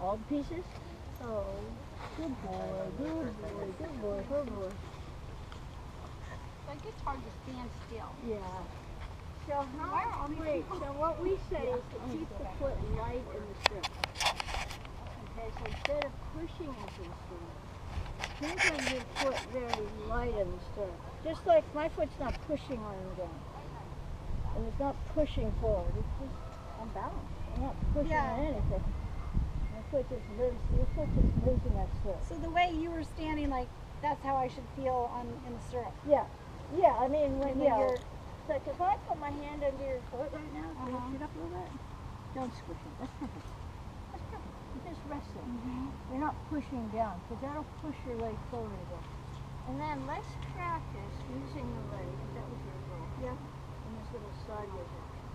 all the pieces. Oh, good boy, good boy, good boy, good boy. Like it's hard to stand still. Yeah. So what we say is to keep the foot light in the stirrup. Okay, so instead of pushing into the stirrup, think of your foot very light in the stirrup. Just like my foot's not pushing on the ground. And it's not pushing forward. It's just on balance. I'm not pushing on anything. My foot just lives, your foot just lives in that stirrup. So the way you were standing, like, that's how I should feel in the stirrup. Yeah. Yeah, I mean, when you're... It's like if I put my hand under your foot right now, lift it up a little bit. Don't squish it. That's perfect. That's perfect. You're just resting. You're not pushing down, because that'll push your leg forward again. And then let's practice using the leg, if that was your goal. Yeah. In this little sideways action.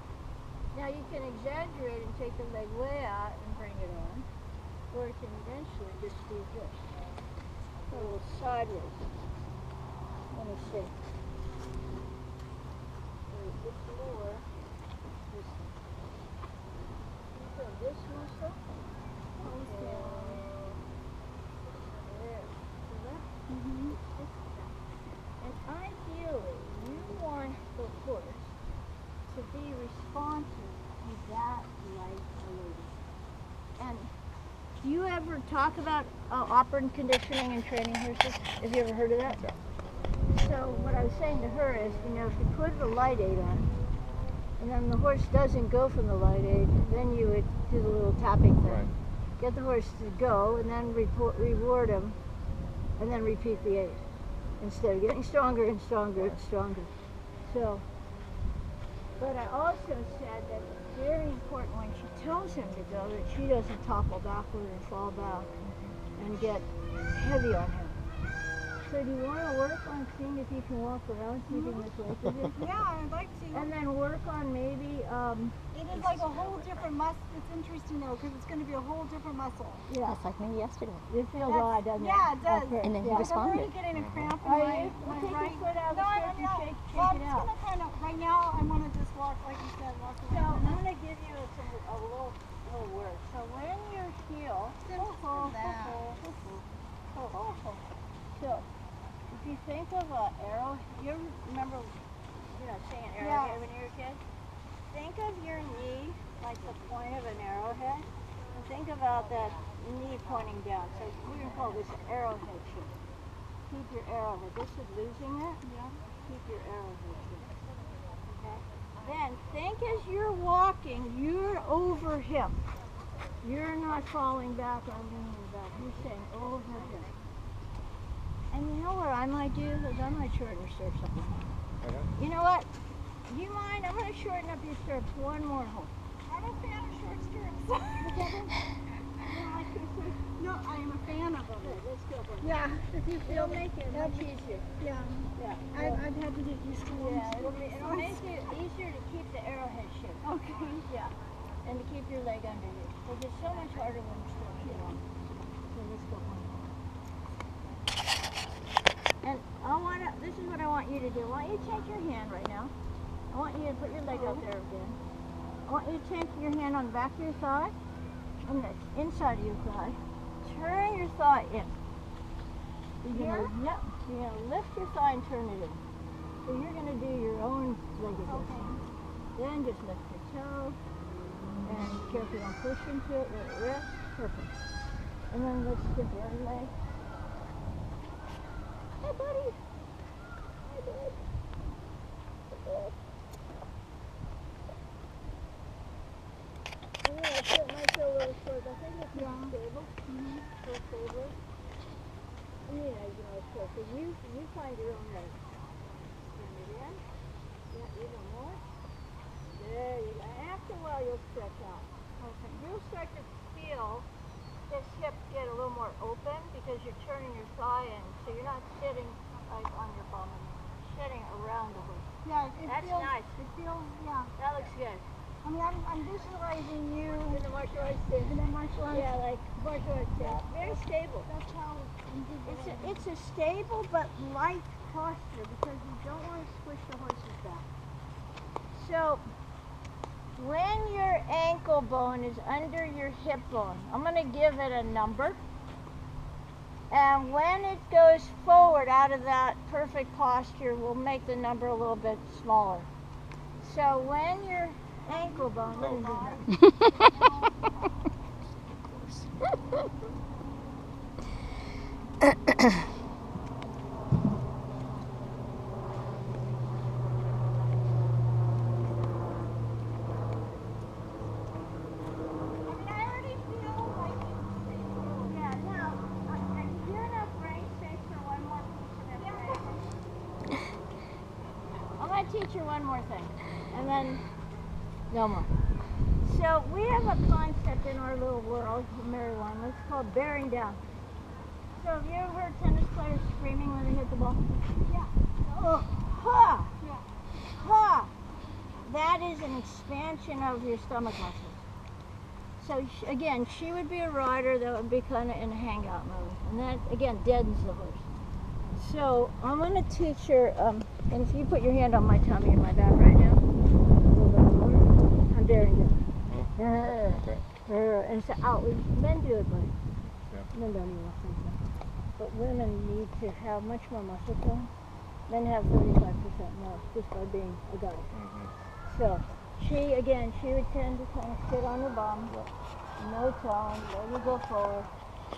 Now you can exaggerate and take the leg way out and bring it on, or you can eventually just do this. A little sideways. Let me see. This more, this muscle, there. See that? And ideally, you want the horse to be responsive to that light loading. And do you ever talk about operant conditioning and training horses? Have you ever heard of that? Yeah. So what I was saying to her is, you know, if you put the light aid on, and then the horse doesn't go from the light aid, then you would do the little tapping thing. Right. Get the horse to go, and then reward him, and then repeat the aid. Instead of getting stronger and stronger and stronger. So, but I also said that it's very important when she tells him to go that she doesn't topple backward and fall back and get heavy on him. So do you want to work on seeing if you can walk around keeping this weight position? Yeah, I'd like to. And then work on maybe... it is like a whole different muscle. It's interesting though, because it's going to be a whole different muscle. Yeah. That's like me yesterday. It feels odd, doesn't it? Yeah, it does. And then he Yeah. responded. I'm already getting a cramp in Are my you? Well, take right. your foot out of the stirrup and shake I'm it just out. going to kind of, right now, I want to just walk, like you said, walk So around. I'm going to give you a little word. So when your heel... So, if you think of an arrow, you remember, seeing an arrowhead when you were a kid? Think of your knee like the point of an arrowhead, and think about that knee pointing down. So we're going to call this arrowhead shape. Keep your arrowhead. This is losing it. Yeah. Keep your arrowhead shape. Okay? Then think as you're walking, you're over him. You're not falling back or leaning back. You're saying over him. And you know what I might do? Is I might shorten your stirrups up. You know what? Do you mind? I'm going to shorten up your stirrups one more hole. I'm a fan of short stirrups. No, I am a fan of them. Let's go. Yeah, if you feel It'll make it much easier. Yeah. Yeah. I've had to get used to them. Yeah, it'll make it easier to keep the arrowhead shape. Okay. Yeah. And to keep your leg under you. Because it's so much harder when you're still long. So let's go one more. And this is what I want you to do. I want you to take your hand right now. I want you to put your leg out there again. I want you to take your hand on the back of your thigh, on the inside of your thigh. Turn your thigh in. You're gonna lift your thigh and turn it in. So you're gonna do your own leg adjustment. Then just lift your toe, and be careful don't push into it. Let it rest. Perfect. And then let's skip the other leg. Hey, buddy. Hey, bud. It might feel a little short. I think it's stable. So stable. So you find your own leg. Turn it in. Yeah, even more. There you go. After a while, you'll stretch out. Okay. You'll start to feel this hip get a little more open because you're turning your thigh in, so you're not sitting like on your bum anymore. You're sitting around the horse. Yeah, That's nice. It feels, yeah. That looks good. I mean, I'm visualizing you In the martial arts stance. in a martial arts. Yeah, like martial arts stance. Very stable. That's how I'm visualizing. It's a stable but light posture because you don't want to squish the horse's back. So when your ankle bone is under your hip bone, I'm going to give it a number. And when it goes forward out of that perfect posture, we'll make the number a little bit smaller. So when your ankle bone, let me do that. Teach you one more thing, and then no more. So we have a concept in our little world, marijuana. It's called bearing down. So have you ever heard tennis players screaming when they hit the ball? Yeah. Oh, ha! Yeah. Ha! That is an expansion of your stomach muscles. So again, she would be a rider that would be kind of in a hangout mode, and that again deadens the horse. So I'm going to teach her, and if you put your hand on my tummy and my back right now, I'm bearing down. And so out. Men do it, but men don't even think that. But women need to have much more muscle tone. Men have 35% more just by being a guy. So she would tend to kind of sit on her bum, no tone, let her go forward.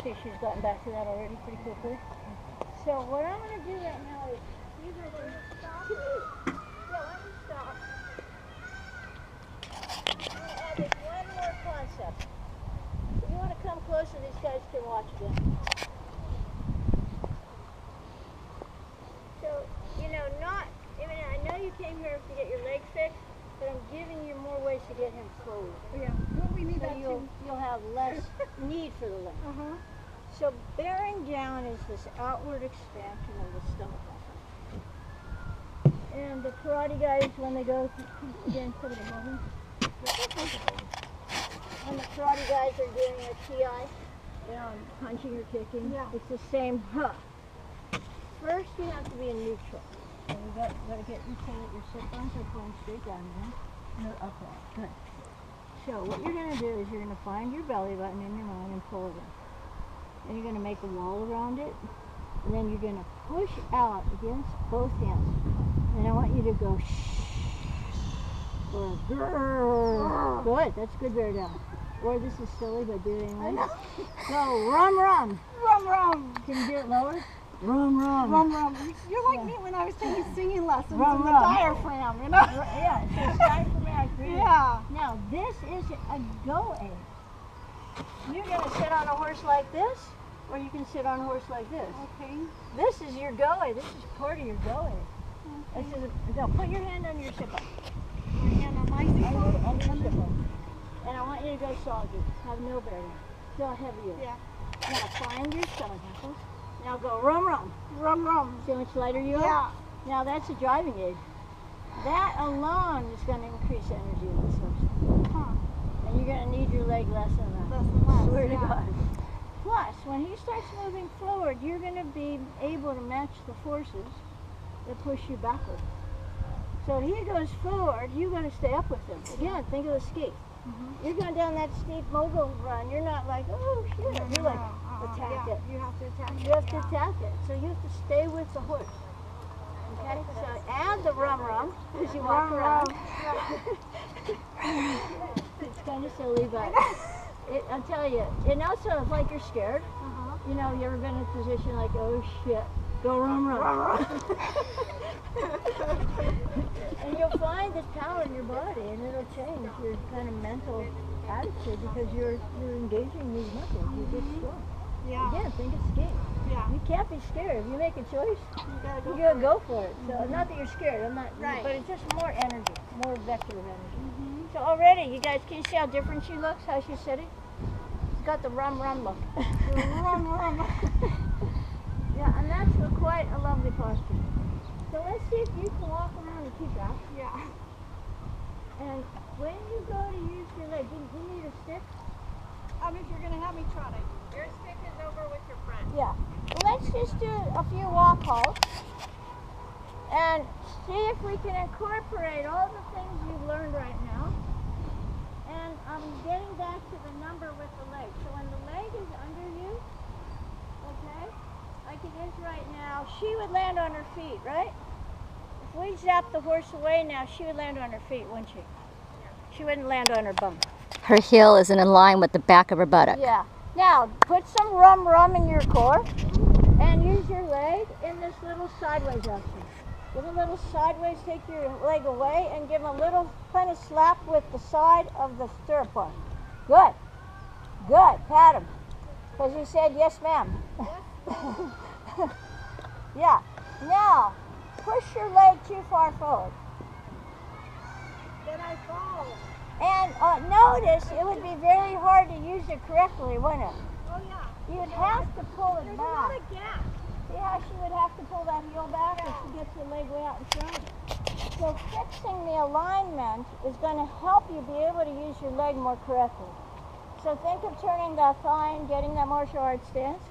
See, she's gotten back to that already pretty quickly. So what I'm going to do right now is, you guys are going to stop. Yeah, let me stop. I'm going to add this one more concept. If you want to come closer, these guys can watch again. So, you know, I know you came here to get your legs fixed, but I'm giving you more ways to get him forward. Yeah. Well, we need so that too. You'll have less need for the leg. So bearing down is this outward expansion of the stomach muscle. And the karate guys, when they go, again, put it over. When the karate guys are doing a TI, punching or kicking, it's the same. First, you have to be in neutral. So you got to get so that your sit bones are going straight down again. No, upright. Good. So what you're going to do is you're going to find your belly button in your mind and pull it in. And you're going to make a wall around it, and then you're going to push out against both hands. And I want you to go shh, or grrr. Good, that's good bear down. Or this is silly, but do it anyway. Go rum rum. Rum rum. Can you do it lower? Rum rum. Rum rum. You're like me when I was taking singing lessons Rum, in the rum. diaphragm, you know? Yeah, so it's diaphragmatic breathing. Yeah. Now this is a go aid. You're going to sit on a horse like this, or you can sit on a horse like this. Okay. This is your go aid. This is part of your go aid. Okay. Now put your hand on your sit bone. My hand on my sit bone? On your sit bone. And I want you to go solid. Have no bearing. See how heavy you are. Yeah. Now find your stomach muscles. Now go rum rum. Rum rum. See how much lighter you are? Yeah. Now that's a driving aid. That alone is going to increase energy in this horse. And you're going to need your leg less than that. Less than less. Swear to God. Plus, when he starts moving forward, you're going to be able to match the forces that push you backward. So if he goes forward, you're going to stay up with him. Again, think of the ski. You're going down that steep mogul run. You're not like, oh shit. You're like, attack it. You have to attack it. You have to attack it. So you have to stay with the horse. Okay? So add the rum rum as you walk around. It's kind of silly, but I'll tell you. And also, if like you're scared, you know, you ever been in a position like, oh shit, go rum rum. And you'll find this power in your body, and it'll change your kind of mental attitude because you're engaging these muscles. You're just strong. Yeah. Again, think of skiing. Yeah. You can't be scared. If you make a choice, you gotta go for it. So not that you're scared, I'm not. Right. But it's just more energy, more vector of energy. So already, you guys, can you see how different she looks? How she's sitting? She's got the rum rum look. Rum rum. Yeah, and that's quite a lovely posture. So let's see if you can walk around and keep that. Yeah. And when you go to use your leg, do you need a stick? If you're gonna have me trot it. Your stick is over with your friend. Yeah. Well, let's just do a few walk halts and see if we can incorporate all the things you've learned right now And I'm getting back to the number with the leg. So when the leg is under you, okay, like it is right now, she would land on her feet, right? If we zap the horse away now, she would land on her feet, wouldn't she? She wouldn't land on her bum. Her heel isn't in line with the back of her buttock. Yeah. Now, put some rum in your core and use your leg in this little sideways action. Give a little sideways, take your leg away, and give a little kind of slap with the side of the stirrup bar. Good. Good. Pat him. Because he said, yes, ma'am. Yeah. Now, push your leg too far forward. Then I fall. And notice it would be very hard to use it correctly, wouldn't it? Oh yeah. You'd have to pull it There's a back. lot of gap. See how she would have to pull that heel back if she gets her leg way out in front? So fixing the alignment is going to help you be able to use your leg more correctly. So think of turning that thigh and getting that martial arts stance.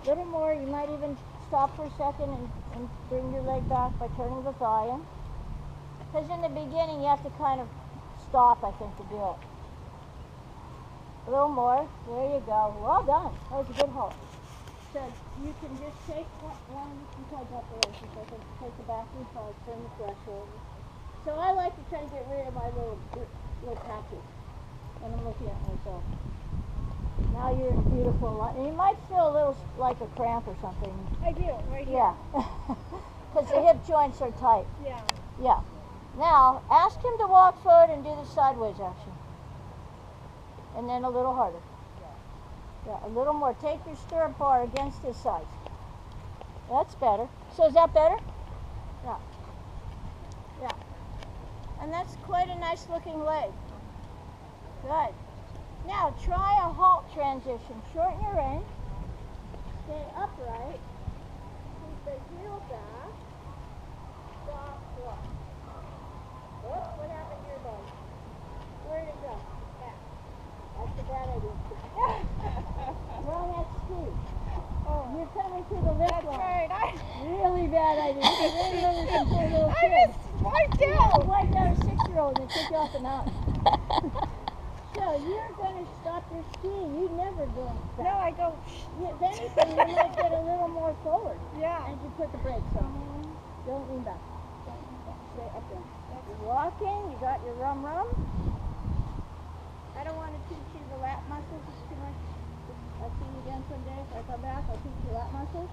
A little more, you might even stop for a second and bring your leg back by turning the thigh in. Because in the beginning you have to kind of stop, I think, to do it. A little more. There you go. Well done. That was a good hold. So you can just take one leg up there. So I can take the back and forward, turn the threshold. So I like to try to get rid of my little patches when I'm looking at myself. Now you're in beautiful line. And you might feel a little like a cramp or something. I do, right here. Yeah. Because the hip joints are tight. Yeah. Yeah. Now, ask him to walk forward and do the sideways action. And then a little harder. Yeah, a little more. Take your stirrup bar against his sides. That's better. So is that better? Yeah. Yeah. And that's quite a nice looking leg. Good. Now, try a halt transition. Shorten your rein. Stay upright. Keep the heel back. Stop, walk. Whoops, what happened to your body? Where did it go? Back. That's a bad idea. Wrong extreme. Oh, you're coming to the lip line. Right. Really bad idea. Because then you can pull a little I kid. just wiped out. Wiped out a 6-year-old and took you off the mountain. So you're going to stop your ski. You never go back. No, I go. If anything, you might get a little more forward. Yeah. And you put the brakes on. Don't lean back. Stay up there. You're walking. You got your rum. I don't want to teach you the lat muscles. It's too much. I'll see you again someday. If I come back, I'll teach you lat muscles.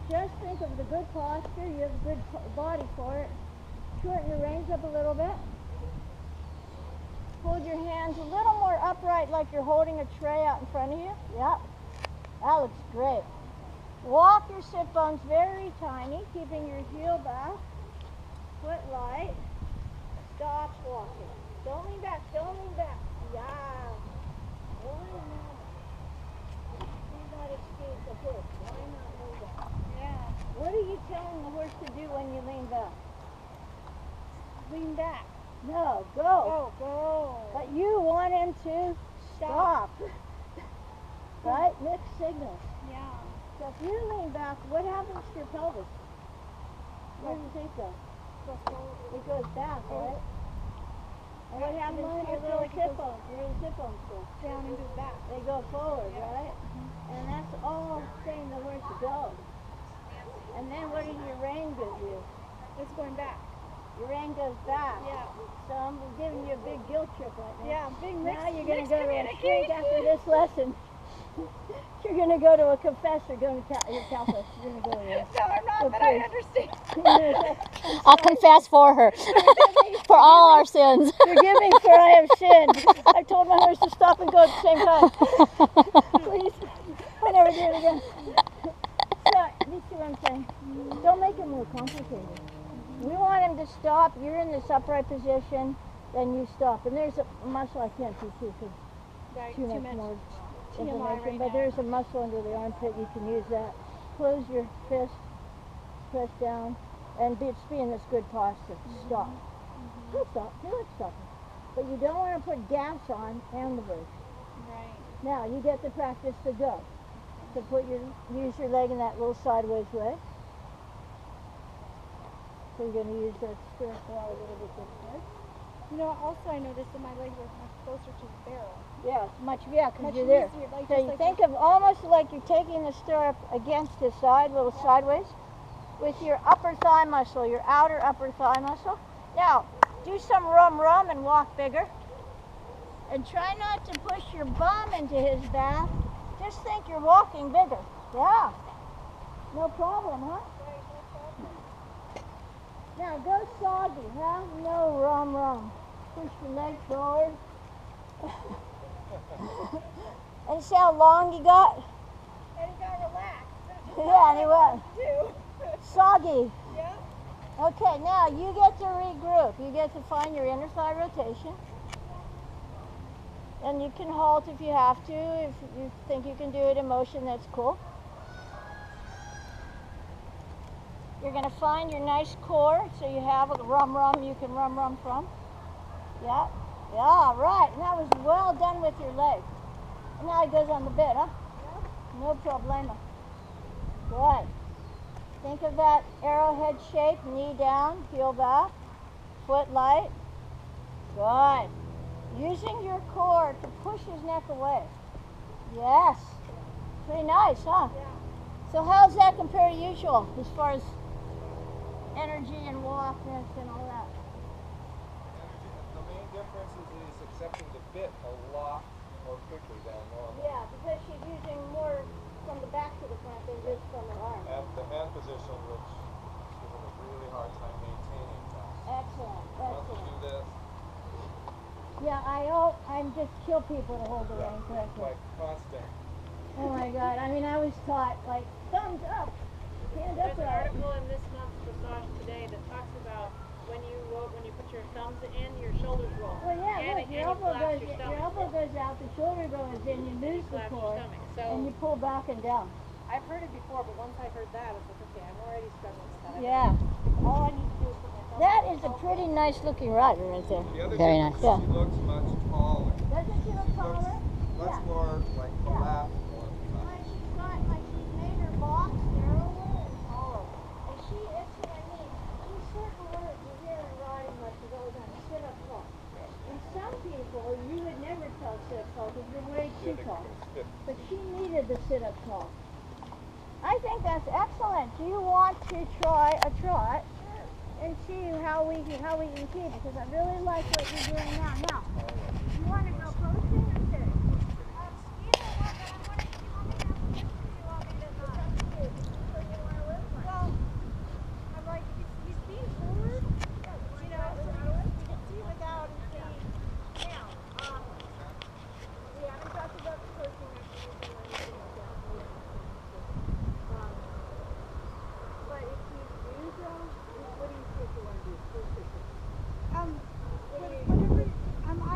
Just think of the good posture. You have a good body for it. Shorten your reins up a little bit. Hold your hands a little more upright like you're holding a tray out in front of you. Yeah. That looks great. Walk your sit bones very tiny, keeping your heel back. Foot light. Stop walking. Don't lean back. Don't lean back. Yeah. Why not? Do not escape the horse. Why not lean back? Yeah. What are you telling the horse to do when you lean back? Lean back. No, go. Oh, go. But you want him to stop. Right? Mixed signals. Yeah. So if you lean back, what happens to your pelvis? Where does it go? It goes back, right? And what happens to your little hip bones? Where do the hip bones go? Down and go back. They go forward, right? And that's all saying the horse to go. And then what does your rein give you? It's going back. Your rein goes back. Yeah. So I'm giving you a big guilt trip right now. Yeah, big mixed, Now you're going to mixed go to a shrink communication. after this lesson. You're going to go to a confessor, going to your Catholic. You're going to go to a No, I'm not, but I understand. I'll confess for her. For all our sins. Forgive me for I have sinned. I told my horse to stop and go at the same time. Please. I never do it again. So, you see what I'm saying? Don't make it more complicated. We want him to stop. You're in this upright position, then you stop. And there's a muscle I can't teach you because Right, too much more TMI information. right But now. there's a muscle under the armpit. You can use that. Close your fist, press down, and just be in this good posture. Stop. Good stop. You like stopping. But you don't want to put gas on and the brakes. Right. Now you get the practice to go. So use your leg in that little sideways way. So you're going to use that stirrup bar a little bit this way. You know, also I noticed that my leg was much closer to the barrel. Yeah, because you're there. Easier, like, So just you like think of almost like you're taking the stirrup against the side, a little sideways, with your upper thigh muscle, your outer upper thigh muscle. Now, do some rum and walk bigger. And try not to push your bum into his bath. Just think you're walking bigger. Yeah. No problem, huh? Now go soggy, huh? No rum. Push your legs forward. And see how long you got? And you gotta relax. Yeah, and he went. Too. Soggy. Yep. Okay, now you get to regroup. You get to find your inner thigh rotation. And you can halt if you have to. If you think you can do it in motion, that's cool. You're going to find your nice core, so you have a rum you can rum from. Yeah, right. And that was well done with your leg. And now it goes on the bed, huh? Yeah. No problema. Good. Think of that arrowhead shape, knee down, heel back, foot light. Good. Using your core to push his neck away. Yes. Pretty nice, huh? Yeah. So how's that compare to usual as far as energy and walkness and all that? The main difference is he's accepting the bit a lot more quickly than normal. Yeah, because she's using more from the back to the front than just from her arm. And the hand position, which is giving a really hard time maintaining that. Excellent. Once you do this, Yeah, I just kill people to hold the rein correctly. like constant. Oh my God! I mean, I was taught like thumbs up, hand up. There's an article in this month's Massage Today that talks about when you put your thumbs in, your shoulders roll. Well, yeah, and, look, and your elbow collapse goes, your your stomach. elbow goes out, the shoulder goes in, you lose the Collapse your core, stomach. So and you pull back and down. I've heard it before, but once I heard that, I was like, okay, I'm already struggling with that. Yeah. All I need to do is put my thumbs That in is my a pretty nice looking rider right there. The other Very difference nice. is she looks much taller. Doesn't she look taller? Much more like collapsed. Like she's made her box narrower and taller. And that's what I mean. In certain words, you hear in riding much of those on sit-up tall. And some people, you would never tell sit-up tall because you're way too tall. But she needed the sit-up tall. I think that's excellent. Do you want to try a trot and see how we can keep it? Because I really like what you're doing now. Now, you want to go posting or sitting?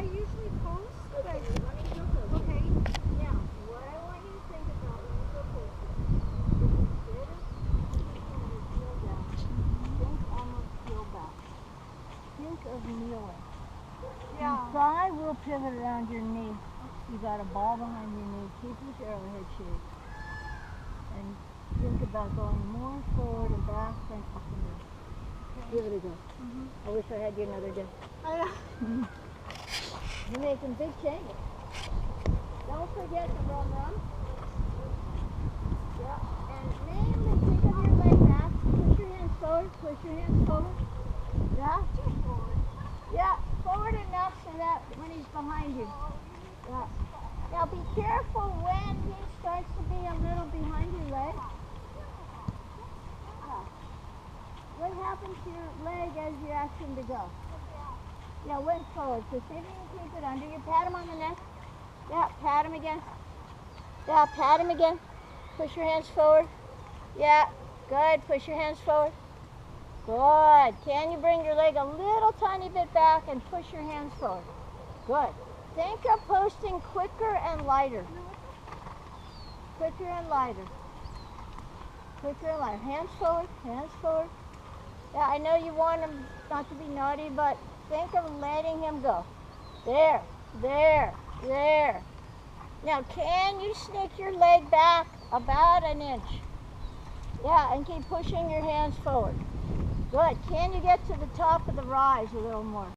I usually post, but okay. Now, what I want you to think about when you go posting is instead of heel down, think almost heel back. Think of kneeling. Yeah. Your thigh will pivot around your knee. You got a ball behind your knee. Keep this arrowhead shape. And think about going more forward and back than up and down. Give it a go. I wish I had you another day. You're making big changes. Don't forget the rum. Yeah. And mainly think of your leg back. Push your hands forward. Yeah. Yeah. Forward enough so that when he's behind you. Yeah. Now be careful when he starts to be a little behind your leg. What happens to your leg as you ask him to go? Yeah, went forward. So see if you can keep it under. You pat him on the neck. Yeah, pat him again. Yeah, pat him again. Push your hands forward. Yeah, good. Push your hands forward. Good. Can you bring your leg a little tiny bit back and push your hands forward? Good. Think of posting quicker and lighter. Quicker and lighter. Quicker and lighter. Hands forward. Yeah, I know you want him not to be naughty, but think of letting him go. There. Now, can you sneak your leg back about an inch? Yeah, and keep pushing your hands forward. Good. Can you get to the top of the rise a little more?